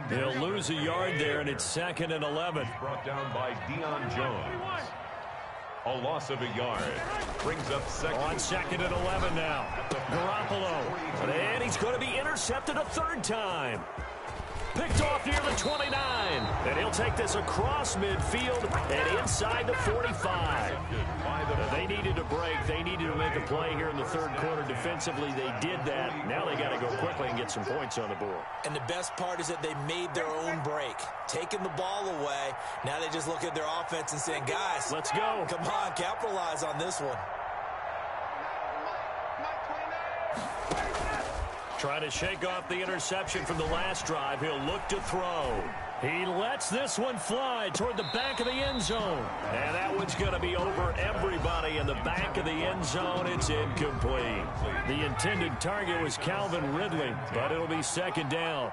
He'll lose a yard there, and it's 2nd and 11. Brought down by Deion Jones. A loss of a yard. Brings up second. On 2nd and 11 now. Garoppolo. And he's going to be intercepted a third time. Picked off near the 29. And he'll take this across midfield and inside the 45. They needed a break. They needed to make a play here in the third quarter. Defensively, they did that. Now they got to go quickly and get some points on the board. And the best part is that they made their own break. Taking the ball away. Now they just look at their offense and saying, guys, let's go. Come on, capitalize on this one. Trying to shake off the interception from the last drive. He'll look to throw. He lets this one fly toward the back of the end zone. And that one's going to be over everybody in the back of the end zone. It's incomplete. The intended target was Calvin Ridley, but it'll be 2nd down.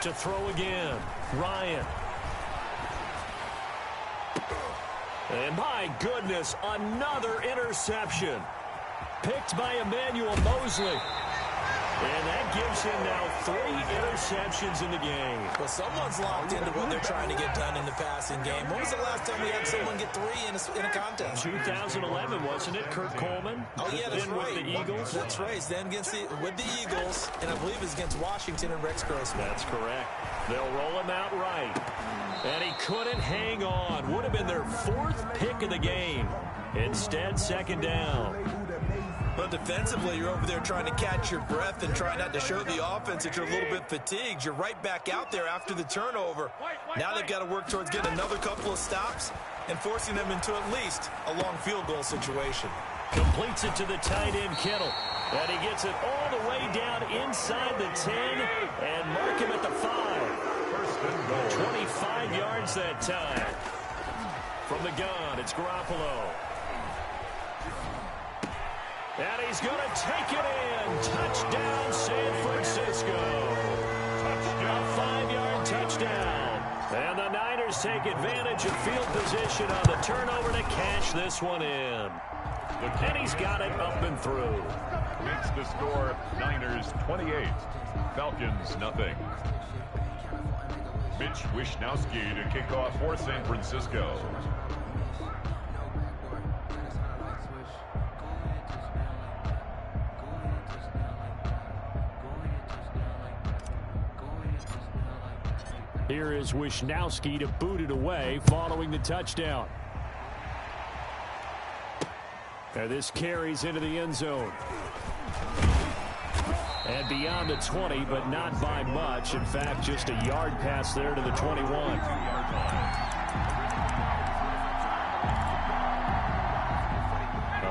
To throw again, Ryan. And my goodness, another interception. Picked by Emmanuel Mosley. And that gives him now 3 interceptions in the game. Well, someone's locked into what they're trying to get done in the passing game. When was the last time we had someone get 3 in a contest? 2011, wasn't it? Kurt Coleman? Oh, yeah, that's then right. With the Eagles? That's right. Then with the Eagles, and I believe it's against Washington and Rex Grossman. That's correct. They'll roll him out right. And he couldn't hang on. Would have been their 4th pick of the game. Instead, 2nd down. But defensively, you're over there trying to catch your breath and try not to show the offense that you're a little bit fatigued. You're right back out there after the turnover. Now they've got to work towards getting another couple of stops and forcing them into at least a long field goal situation. Completes it to the tight end, Kittle. And he gets it all the way down inside the 10 and mark him at the 5. 25 yards that time. From the gun, it's Garoppolo. And he's going to take it in. Touchdown, San Francisco. A 5-yard touchdown. And the Niners take advantage of field position on the turnover to cash this one in. And he's got it up and through. Makes the score Niners 28, Falcons nothing. Mitch Wishnowsky to kick off for San Francisco. Here is Wishnowsky to boot it away following the touchdown. And this carries into the end zone. And beyond the 20, but not by much. In fact, just a yard pass there to the 21.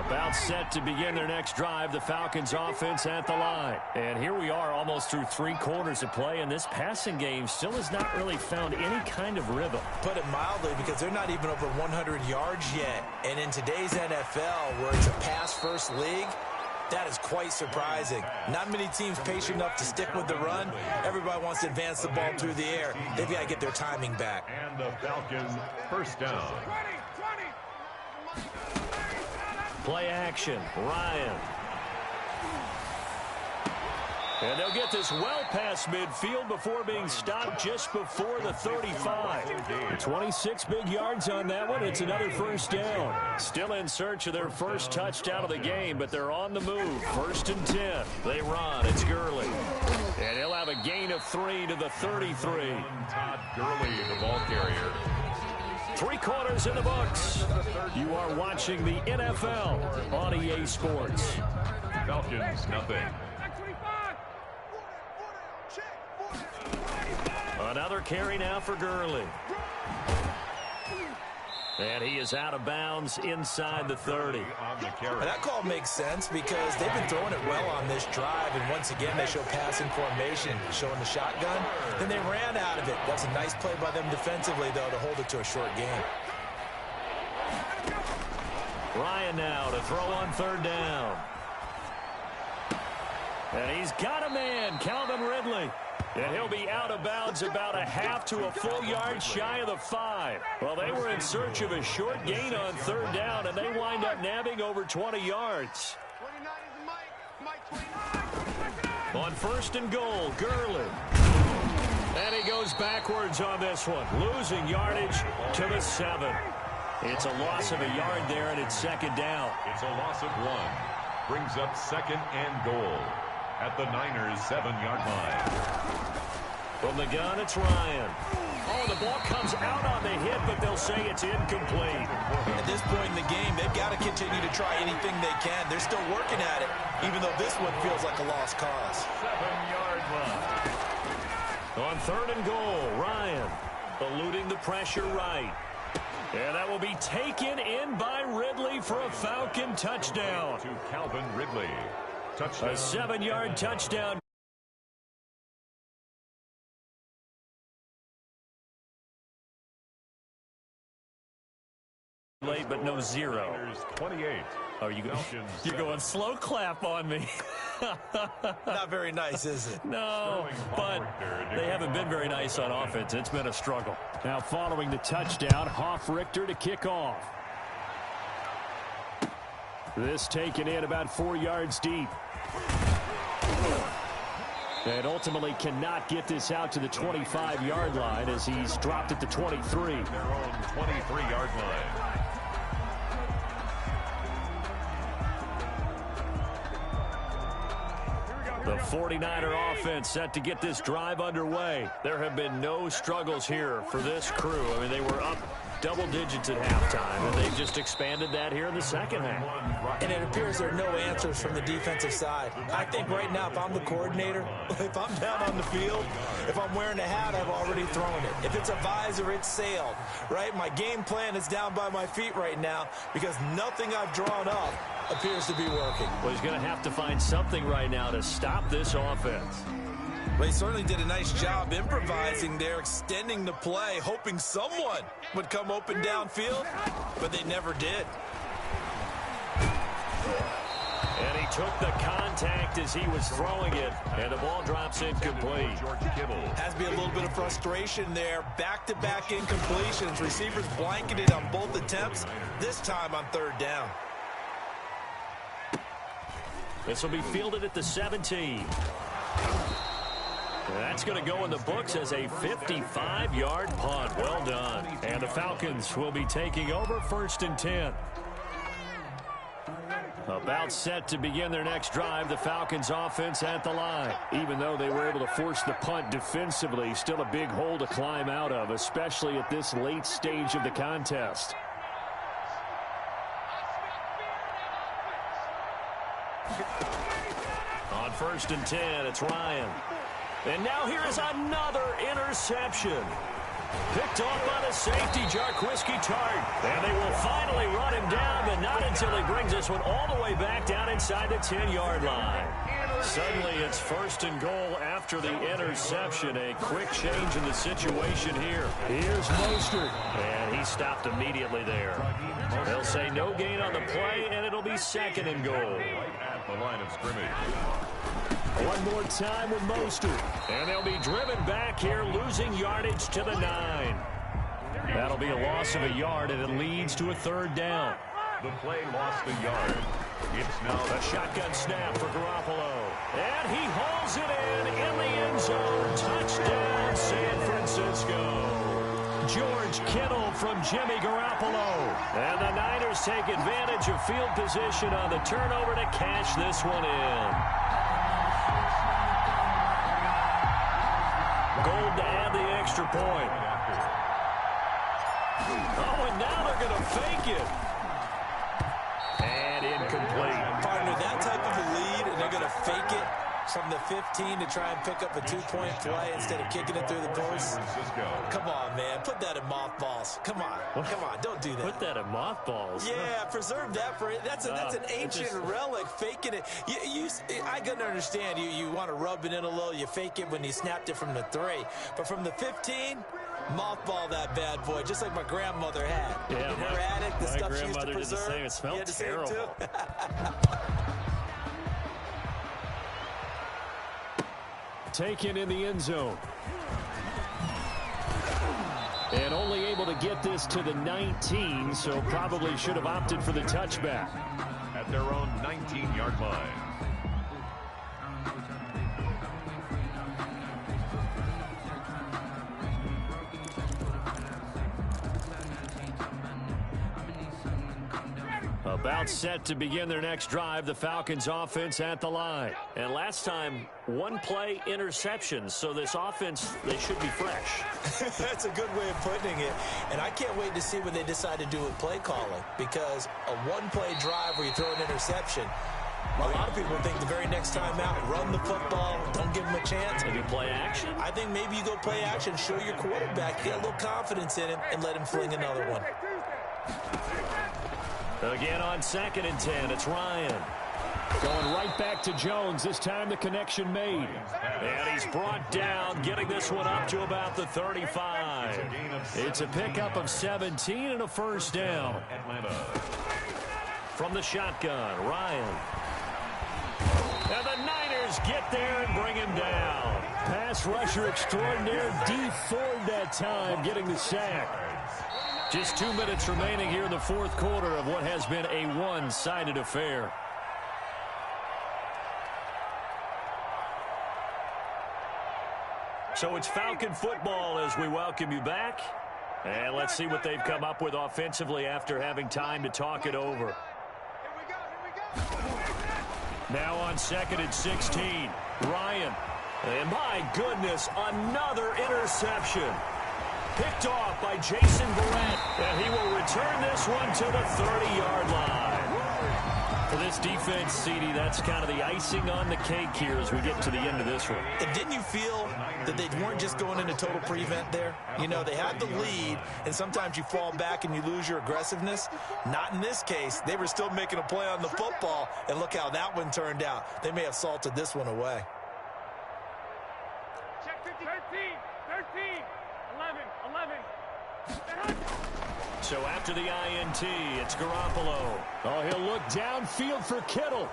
About set to begin their next drive, the Falcons offense at the line. And here we are almost through 3 quarters of play, and this passing game still has not really found any kind of rhythm. Put it mildly, because they're not even over 100 yards yet. And in today's NFL, where it's a pass-first league, that is quite surprising. Not many teams patient enough to stick with the run. Everybody wants to advance the ball through the air. They've got to get their timing back. And the Falcons first down. Play action, Ryan. And they'll get this well past midfield before being stopped just before the 35. 26 big yards on that one. It's another first down. Still in search of their first touchdown of the game, but they're on the move. 1st and 10. They run. It's Gurley. And he'll have a gain of 3 to the 33. Todd Gurley, the ball carrier. 3 quarters in the books. You are watching the NFL on EA Sports. Falcons nothing. Another carry now for Gurley. And he is out of bounds inside the 30. That call makes sense because they've been throwing it well on this drive. And once again, they show passing formation, showing the shotgun. Then they ran out of it. That's a nice play by them defensively, though, to hold it to a short game. Ryan now to throw on 3rd down. And he's got a man, Calvin Ridley. And he'll be out of bounds about a half to a full yard shy of the 5. Well, they were in search of a short gain on third down, and they wind up nabbing over 20 yards. On first and goal, Gurley. And he goes backwards on this one, losing yardage to the 7. It's a loss of a yard there, and it's second down. It's a loss of 1. Brings up second and goal at the Niners' 7-yard line. From the gun, it's Ryan. Oh, the ball comes out on the hit, but they'll say it's incomplete. At this point in the game, they've got to continue to try anything they can. They're still working at it, even though this one feels like a lost cause. 7-yard line. On third and goal, Ryan eluding the pressure right. And that will be taken in by Ridley for a Falcon touchdown. To Calvin Ridley. Touchdown. A 7-yard touchdown. Late, but no 0. 28. Oh, you're going slow clap on me. Not very nice, is it? No, but they haven't been very nice on offense. It's been a struggle. Now following the touchdown, Hoff-Richter to kick off. This taken in about 4 yards deep. And ultimately cannot get this out to the 25-yard line as he's dropped at the 23. Their own 23-yard line. The 49er offense set to get this drive underway. There have been no struggles here for this crew. I mean, they were up double digits at halftime, and they've just expanded that here in the second half. And it appears there are no answers from the defensive side. I think right now, if I'm the coordinator, if I'm down on the field, if I'm wearing a hat, I've already thrown it. If it's a visor, it's sailed, right? My game plan is down by my feet right now because nothing I've drawn up appears to be working. Well, he's going to have to find something right now to stop this offense. Well, he certainly did a nice job improvising there, extending the play, hoping someone would come open downfield, but they never did. And he took the contact as he was throwing it, and the ball drops incomplete. Has to be a little bit of frustration there. Back-to-back incompletions. Receivers blanketed on both attempts, this time on third down. This will be fielded at the 17. That's going to go in the books as a 55-yard punt. Well done. And the Falcons will be taking over first and 10. About set to begin their next drive, the Falcons offense at the line. Even though they were able to force the punt defensively, still a big hole to climb out of, especially at this late stage of the contest. On first and 10, it's Ryan. And now here is another interception. Picked off by the safety, Jarquiski Tart. And they will finally run him down, but not until he brings this one all the way back down inside the 10-yard line. Suddenly it's first and goal after the interception. A quick change in the situation here. Here's Mostert. And he stopped immediately there. They'll say no gain on the play, and it'll be second and goal. Right at the line of scrimmage. One more time with Mostert. And they'll be driven back here, losing yardage to the 9. That'll be a loss of a yard, and it leads to a third down. The play lost a yard. It's now a shotgun snap for Garoppolo. And he hauls it in the end zone. Touchdown, San Francisco. George Kittle from Jimmy Garoppolo. And the Niners take advantage of field position on the turnover to cash this one in. Gold to add the extra point. Oh, and now they're going to fake it. And incomplete. Partner, that type of a lead, and they're going to fake it from the 15 to try and pick up a two-point play instead of kicking it through the post. Come on, man. Put that in mothballs. Come on. Come on. Don't do that. Put that in mothballs. Yeah, preserve that for it. That's an ancient relic, faking it. I can understand you want to rub it in a little. You fake it when you snapped it from the 3. But from the 15, mothball that bad boy, just like my grandmother had. Yeah, in her attic, the stuff she used to preserve. Did the same. It smelled terrible. taken in the end zone. And only able to get this to the 19, so probably should have opted for the touchback. At their own 19-yard line. About set to begin their next drive, the Falcons offense at the line. And last time, one play interception, so this offense, they should be fresh. That's a good way of putting it. And I can't wait to see what they decide to do with play calling, because a one-play drive where you throw an interception, a lot of people think the very next time out, run the football, don't give them a chance. Maybe play action? I think maybe you go play action, show your quarterback, get a little confidence in him, and let him fling another one. Again on 2nd and 10, it's Ryan. Going right back to Jones. This time the connection made. And he's brought down, getting this one up to about the 35. It's a pickup of 17 and a first down. From the shotgun, Ryan. And the Niners get there and bring him down. Pass rusher extraordinaire, D Ford that time, getting the sack. Just 2 minutes remaining here in the fourth quarter of what has been a one-sided affair. So it's Falcon football as we welcome you back. And let's see what they've come up with offensively after having time to talk it over. Now on 2nd and 16, Ryan. And my goodness, another interception. Picked off by Jason Barrett, and he will return this one to the 30-yard line. For this defense, CD, that's kind of the icing on the cake here as we get to the end of this one. And didn't you feel that they weren't just going into total prevent there? You know, they had the lead, and sometimes you fall back and you lose your aggressiveness. Not in this case. They were still making a play on the football, and look how that one turned out. They may have salted this one away. Check 50, 13. 11. So after the INT, it's Garoppolo. Oh, he'll look downfield for Kittle.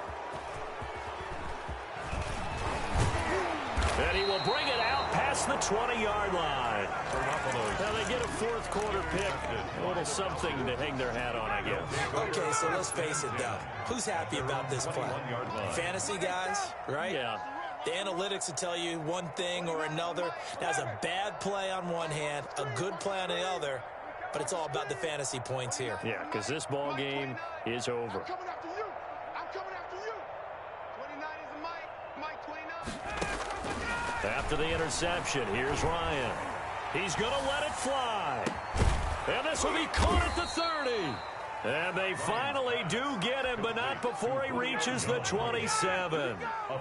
And he will bring it out past the 20-yard line. Now they get a fourth quarter pick. A little something to hang their hat on, I guess. Okay, so let's face it, though. Who's happy about this play? Fantasy guys, right? Yeah. The analytics will tell you one thing or another. That's a bad play on one hand, a good play on the other, but it's all about the fantasy points here. Yeah, because this ball game is over. I'm coming after you. I'm coming after you. 29 is the Mike 29. After the interception, here's Ryan. He's going to let it fly. And this will be caught at the 30. And they finally do get him, but not before he reaches the 27. A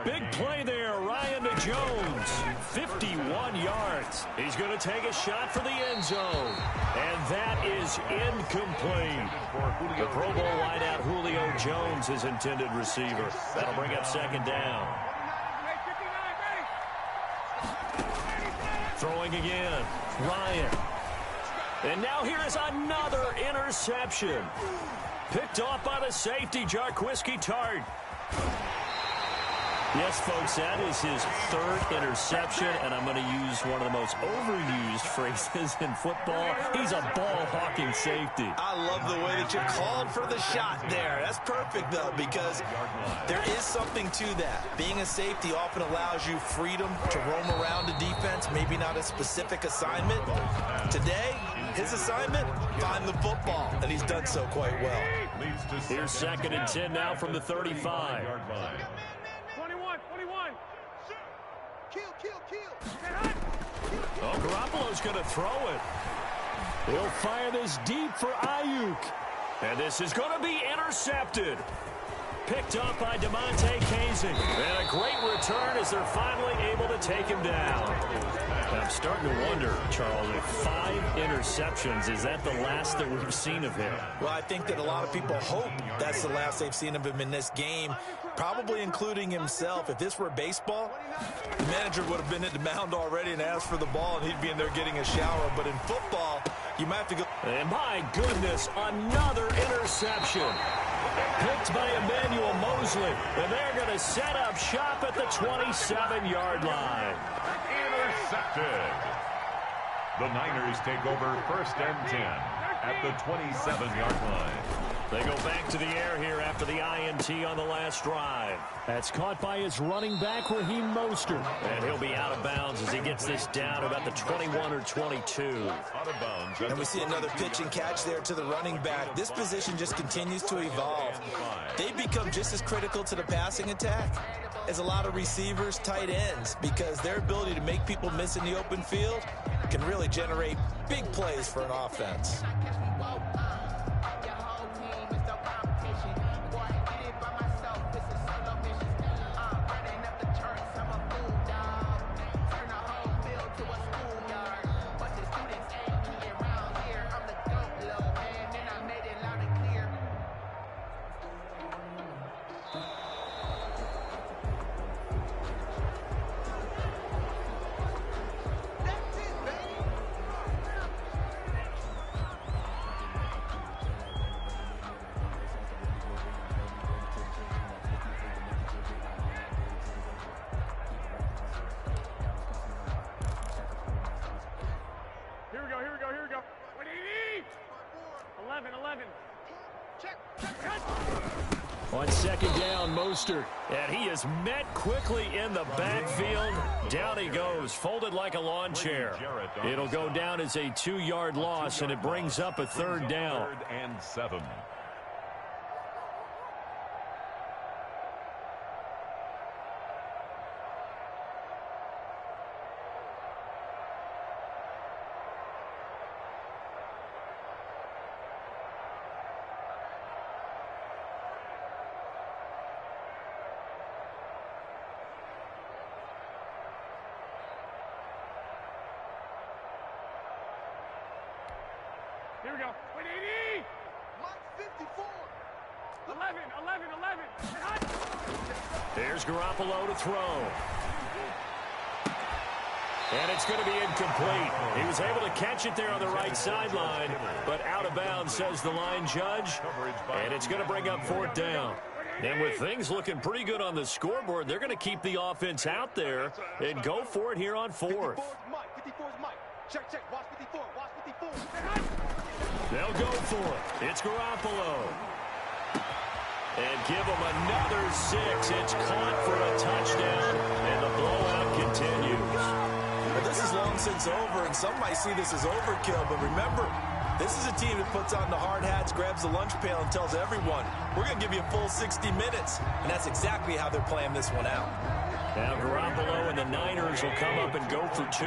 big play there, Ryan to Jones. 51 yards. He's going to take a shot for the end zone. And that is incomplete. The Pro Bowl wideout Julio Jones, his intended receiver. That'll bring up 2nd down. Throwing again, Ryan. And now here is another interception. Picked off by the safety, Jarquiski Tart. Yes, folks, that is his 3rd interception, and I'm going to use one of the most overused phrases in football. He's a ball-hawking safety. I love the way that you called for the shot there. That's perfect, though, because there is something to that. Being a safety often allows you freedom to roam around the defense, maybe not a specific assignment. Today, his assignment, find the football, and he's done so quite well. Here's 2nd and 10 now from the 35. 21. Kill. Oh, Garoppolo's going to throw it. He'll fire this deep for Ayuk. And this is going to be intercepted. Picked up by DeMonte Casey. And a great return as they're finally able to take him down. I'm starting to wonder, Charles, if 5 interceptions, is that the last that we've seen of him? Well, I think that a lot of people hope that's the last they've seen of him in this game, probably including himself. If this were baseball, the manager would have been at the mound already and asked for the ball, and he'd be in there getting a shower. But in football, you might have to go. And my goodness, another interception. Picked by Emmanuel Mosley, and they're going to set up shop at the 27-yard line. Intercepted. The Niners take over 1st and 10 at the 27-yard line. They go back to the air here after the INT on the last drive. That's caught by his running back, Raheem Mostert. And he'll be out of bounds as he gets this down about the 21 or 22. Out of bounds. And we see another pitch and catch there to the running back. This position just continues to evolve. They become just as critical to the passing attack as a lot of receivers, tight ends, because their ability to make people miss in the open field can really generate big plays for an offense. Here we go. What do you need? 11. Check. On second down, Mostert. And he is met quickly in the backfield. Down he goes, folded like a lawn chair. It'll go down as a 2-yard loss, and it brings up a 3rd down. 3rd and 7. Here we go. What do you need? Mike 54. 11. There's Garoppolo to throw. And it's going to be incomplete. He was able to catch it there on the right sideline, but out of bounds, says the line judge. And it's going to bring up 4th down. And with things looking pretty good on the scoreboard, they're going to keep the offense out there and go for it here on 4th. 54's Mike. Check. Watch 54. They'll go for it. It's Garoppolo. And give him another 6. It's caught for a touchdown, and the blowout continues. Well, this is long since over, and some might see this as overkill, but remember, this is a team that puts on the hard hats, grabs the lunch pail, and tells everyone, we're going to give you a full 60 minutes, and that's exactly how they're playing this one out. Now Garoppolo and the Niners will come up and go for 2.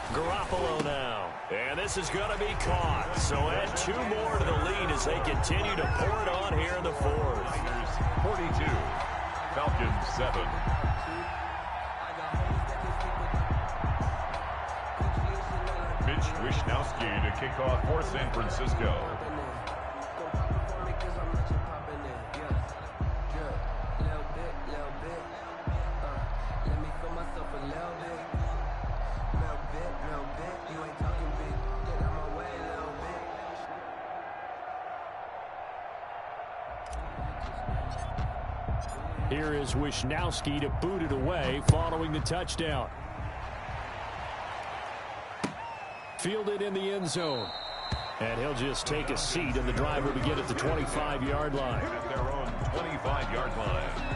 Garoppolo now. And this is going to be caught. So add 2 more to the lead as they continue to pour it on here in the 4th. 42. Falcons 7. Mitch Wishnowski to kick off for San Francisco. Here is Wishnowski to boot it away following the touchdown. Fielded in the end zone. And he'll just take a seat, and the drive will begin at the 25-yard line. At their own 25-yard line.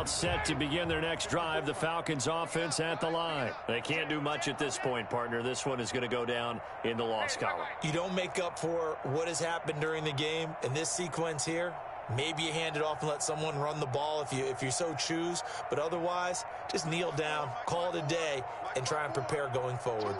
Set to begin their next drive, the Falcons offense at the line. They can't do much at this point, partner. This one is going to go down in the loss column. You don't make up for what has happened during the game in this sequence here. Maybe you hand it off and let someone run the ball if you so choose. But otherwise, just kneel down, call it a day, and try and prepare going forward.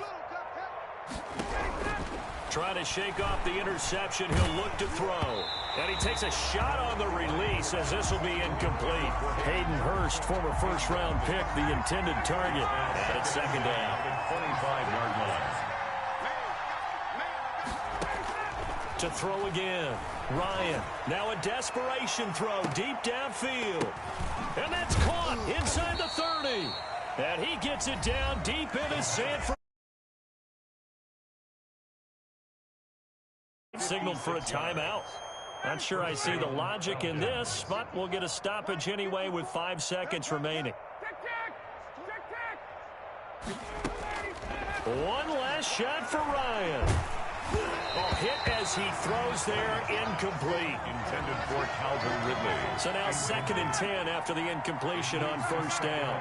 Trying to shake off the interception. He'll look to throw. And he takes a shot on the release as this will be incomplete. Hayden Hurst, former first-round pick, the intended target. And it's second down. 25-yard line. To throw again. Ryan. Now a desperation throw deep downfield. And that's caught inside the 30. And he gets it down deep into San Francisco. Signaled for a timeout. Not sure I see the logic in this, but we'll get a stoppage anyway with 5 seconds remaining. One last shot for Ryan. Oh, hit as he throws there, incomplete. Intended for Calvin Ridley. So now 2nd and 10 after the incompletion on first down.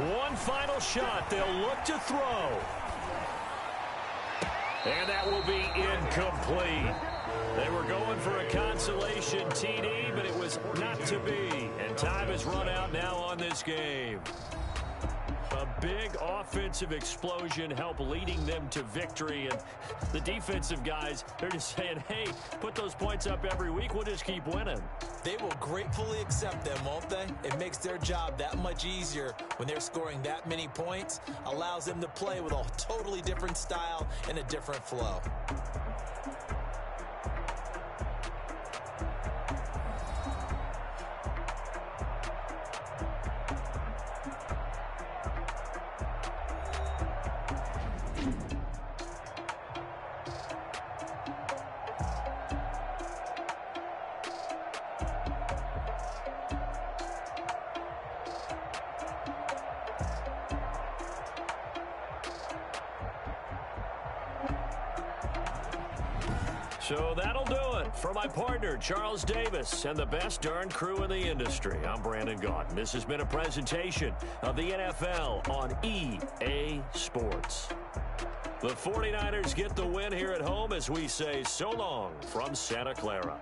1 final shot. They'll look to throw. And that will be incomplete. They were going for a consolation TD, but it was not to be. And time has run out now on this game. A big offensive explosion helped leading them to victory. And the defensive guys, they're just saying, hey, put those points up every week. We'll just keep winning. They will gratefully accept them, won't they? It makes their job that much easier when they're scoring that many points. Allows them to play with a totally different style and a different flow. So that'll do it for my partner, Charles Davis, and the best darn crew in the industry. I'm Brandon Gaudin. This has been a presentation of the NFL on EA Sports. The 49ers get the win here at home as we say so long from Santa Clara.